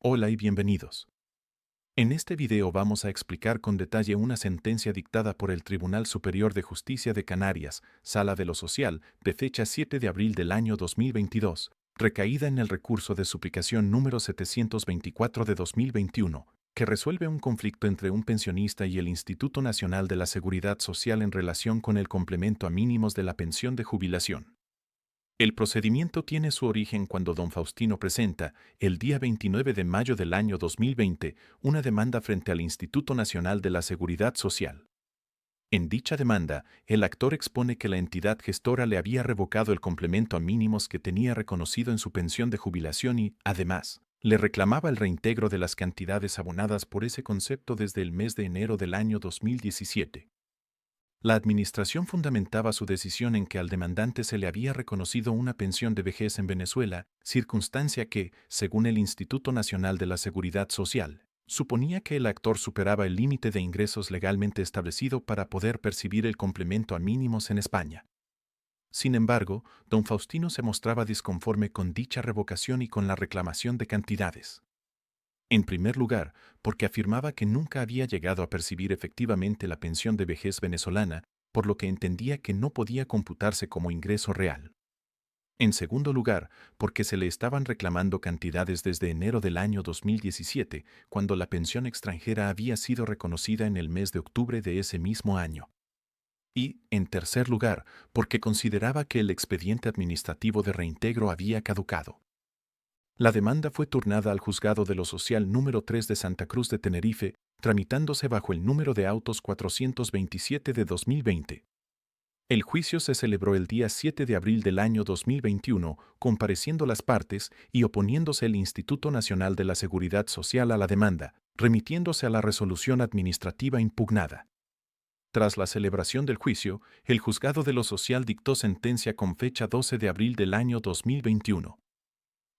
Hola y bienvenidos. En este video vamos a explicar con detalle una sentencia dictada por el Tribunal Superior de Justicia de Canarias, Sala de lo Social, de fecha 7 de abril del año 2022, recaída en el recurso de suplicación número 724 de 2021, que resuelve un conflicto entre un pensionista y el Instituto Nacional de la Seguridad Social en relación con el complemento a mínimos de la pensión de jubilación. El procedimiento tiene su origen cuando don Faustino presenta, el día 29 de mayo del año 2020, una demanda frente al Instituto Nacional de la Seguridad Social. En dicha demanda, el actor expone que la entidad gestora le había revocado el complemento a mínimos que tenía reconocido en su pensión de jubilación y, además, le reclamaba el reintegro de las cantidades abonadas por ese concepto desde el mes de enero del año 2017. La Administración fundamentaba su decisión en que al demandante se le había reconocido una pensión de vejez en Venezuela, circunstancia que, según el Instituto Nacional de la Seguridad Social, suponía que el actor superaba el límite de ingresos legalmente establecido para poder percibir el complemento a mínimos en España. Sin embargo, don Faustino se mostraba disconforme con dicha revocación y con la reclamación de cantidades. En primer lugar, porque afirmaba que nunca había llegado a percibir efectivamente la pensión de vejez venezolana, por lo que entendía que no podía computarse como ingreso real. En segundo lugar, porque se le estaban reclamando cantidades desde enero del año 2017, cuando la pensión extranjera había sido reconocida en el mes de octubre de ese mismo año. Y, en tercer lugar, porque consideraba que el expediente administrativo de reintegro había caducado. La demanda fue turnada al Juzgado de lo Social número 3 de Santa Cruz de Tenerife, tramitándose bajo el número de autos 427 de 2020. El juicio se celebró el día 7 de abril del año 2021, compareciendo las partes y oponiéndose el Instituto Nacional de la Seguridad Social a la demanda, remitiéndose a la resolución administrativa impugnada. Tras la celebración del juicio, el Juzgado de lo Social dictó sentencia con fecha 12 de abril del año 2021.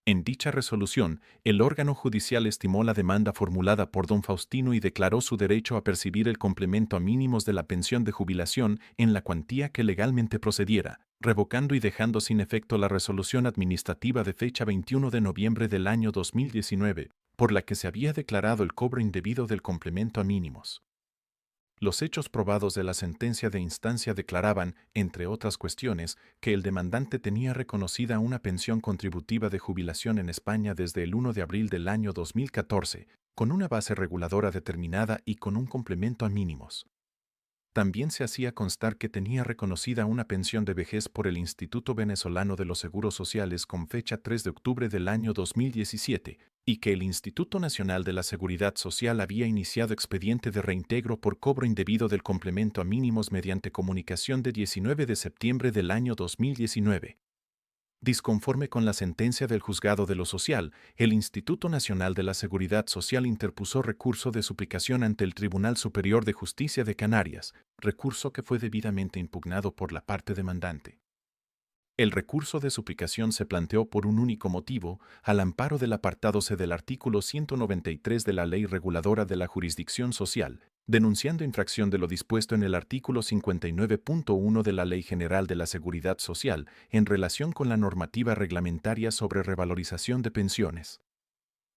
En dicha resolución, el órgano judicial estimó la demanda formulada por don Faustino y declaró su derecho a percibir el complemento a mínimos de la pensión de jubilación en la cuantía que legalmente procediera, revocando y dejando sin efecto la resolución administrativa de fecha 21 de noviembre del año 2019, por la que se había declarado el cobro indebido del complemento a mínimos. Los hechos probados de la sentencia de instancia declaraban, entre otras cuestiones, que el demandante tenía reconocida una pensión contributiva de jubilación en España desde el 1 de abril del año 2014, con una base reguladora determinada y con un complemento a mínimos. También se hacía constar que tenía reconocida una pensión de vejez por el Instituto Venezolano de los Seguros Sociales con fecha 3 de octubre del año 2017, y que el Instituto Nacional de la Seguridad Social había iniciado expediente de reintegro por cobro indebido del complemento a mínimos mediante comunicación de 19 de septiembre del año 2019. Disconforme con la sentencia del Juzgado de lo Social, el Instituto Nacional de la Seguridad Social interpuso recurso de suplicación ante el Tribunal Superior de Justicia de Canarias, recurso que fue debidamente impugnado por la parte demandante. El recurso de suplicación se planteó por un único motivo, al amparo del apartado C del artículo 193 de la Ley Reguladora de la Jurisdicción Social, denunciando infracción de lo dispuesto en el artículo 59.1 de la Ley General de la Seguridad Social en relación con la normativa reglamentaria sobre revalorización de pensiones.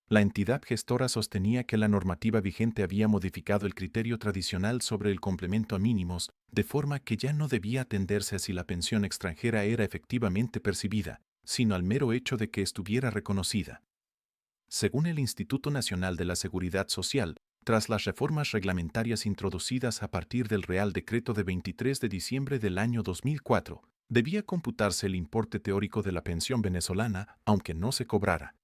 La entidad gestora sostenía que la normativa vigente había modificado el criterio tradicional sobre el complemento a mínimos, de forma que ya no debía atenderse a si la pensión extranjera era efectivamente percibida, sino al mero hecho de que estuviera reconocida. Según el Instituto Nacional de la Seguridad Social, tras las reformas reglamentarias introducidas a partir del Real Decreto de 23 de diciembre del año 2004, debía computarse el importe teórico de la pensión venezolana, aunque no se cobrara.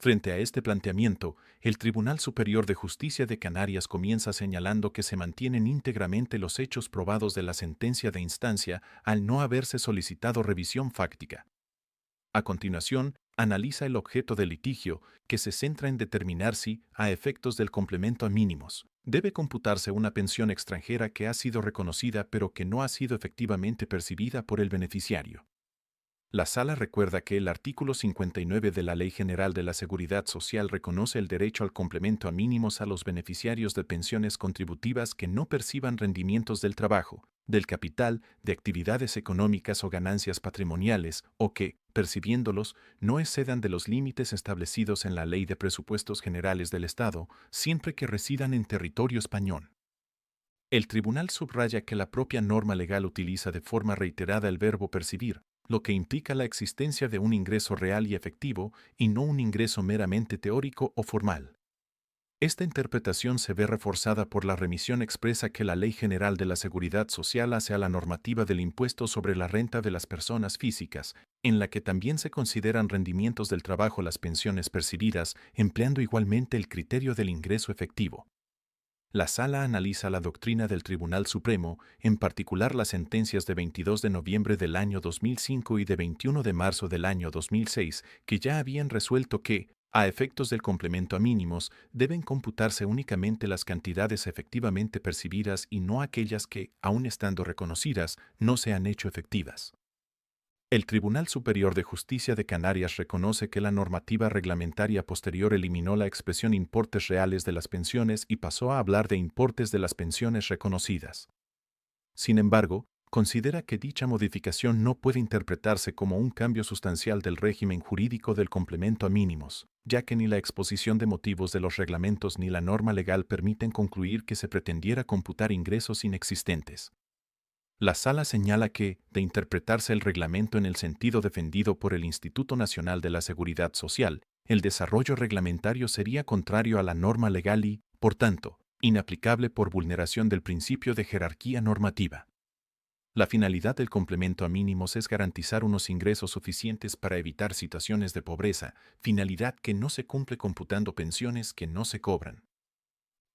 Frente a este planteamiento, el Tribunal Superior de Justicia de Canarias comienza señalando que se mantienen íntegramente los hechos probados de la sentencia de instancia al no haberse solicitado revisión fáctica. A continuación, analiza el objeto del litigio, que se centra en determinar si, a efectos del complemento a mínimos, debe computarse una pensión extranjera que ha sido reconocida pero que no ha sido efectivamente percibida por el beneficiario. La Sala recuerda que el artículo 59 de la Ley General de la Seguridad Social reconoce el derecho al complemento a mínimos a los beneficiarios de pensiones contributivas que no perciban rendimientos del trabajo, del capital, de actividades económicas o ganancias patrimoniales, o que, percibiéndolos, no excedan de los límites establecidos en la Ley de Presupuestos Generales del Estado, siempre que residan en territorio español. El tribunal subraya que la propia norma legal utiliza de forma reiterada el verbo percibir, lo que implica la existencia de un ingreso real y efectivo y no un ingreso meramente teórico o formal. Esta interpretación se ve reforzada por la remisión expresa que la Ley General de la Seguridad Social hace a la normativa del impuesto sobre la renta de las personas físicas, en la que también se consideran rendimientos del trabajo las pensiones percibidas, empleando igualmente el criterio del ingreso efectivo. La Sala analiza la doctrina del Tribunal Supremo, en particular las sentencias de 22 de noviembre del año 2005 y de 21 de marzo del año 2006, que ya habían resuelto que, a efectos del complemento a mínimos, deben computarse únicamente las cantidades efectivamente percibidas y no aquellas que, aun estando reconocidas, no se han hecho efectivas. El Tribunal Superior de Justicia de Canarias reconoce que la normativa reglamentaria posterior eliminó la expresión importes reales de las pensiones y pasó a hablar de importes de las pensiones reconocidas. Sin embargo, considera que dicha modificación no puede interpretarse como un cambio sustancial del régimen jurídico del complemento a mínimos, ya que ni la exposición de motivos de los reglamentos ni la norma legal permiten concluir que se pretendiera computar ingresos inexistentes. La Sala señala que, de interpretarse el reglamento en el sentido defendido por el Instituto Nacional de la Seguridad Social, el desarrollo reglamentario sería contrario a la norma legal y, por tanto, inaplicable por vulneración del principio de jerarquía normativa. La finalidad del complemento a mínimos es garantizar unos ingresos suficientes para evitar situaciones de pobreza, finalidad que no se cumple computando pensiones que no se cobran.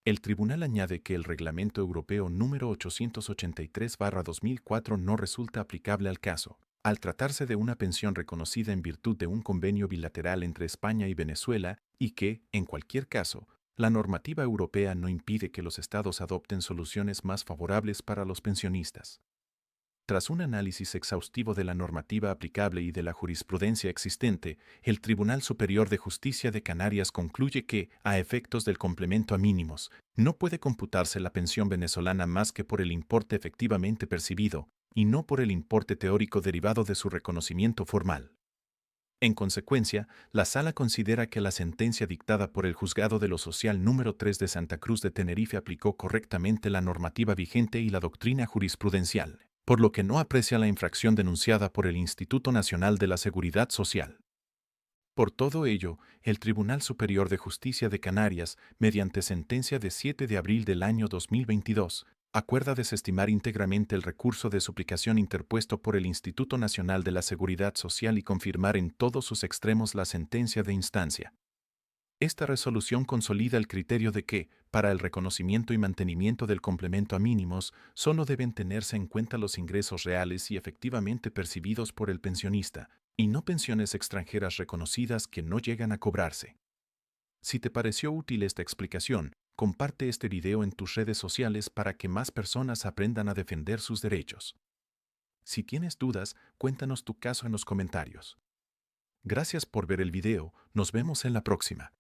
El tribunal añade que el Reglamento Europeo número 883/2004 no resulta aplicable al caso, al tratarse de una pensión reconocida en virtud de un convenio bilateral entre España y Venezuela, y que, en cualquier caso, la normativa europea no impide que los estados adopten soluciones más favorables para los pensionistas. Tras un análisis exhaustivo de la normativa aplicable y de la jurisprudencia existente, el Tribunal Superior de Justicia de Canarias concluye que, a efectos del complemento a mínimos, no puede computarse la pensión venezolana más que por el importe efectivamente percibido, y no por el importe teórico derivado de su reconocimiento formal. En consecuencia, la Sala considera que la sentencia dictada por el Juzgado de lo Social número 3 de Santa Cruz de Tenerife aplicó correctamente la normativa vigente y la doctrina jurisprudencial, por lo que no aprecia la infracción denunciada por el Instituto Nacional de la Seguridad Social. Por todo ello, el Tribunal Superior de Justicia de Canarias, mediante sentencia de 7 de abril del año 2022, acuerda desestimar íntegramente el recurso de suplicación interpuesto por el Instituto Nacional de la Seguridad Social y confirmar en todos sus extremos la sentencia de instancia. Esta resolución consolida el criterio de que, para el reconocimiento y mantenimiento del complemento a mínimos, solo deben tenerse en cuenta los ingresos reales y efectivamente percibidos por el pensionista, y no pensiones extranjeras reconocidas que no llegan a cobrarse. Si te pareció útil esta explicación, comparte este video en tus redes sociales para que más personas aprendan a defender sus derechos. Si tienes dudas, cuéntanos tu caso en los comentarios. Gracias por ver el video, nos vemos en la próxima.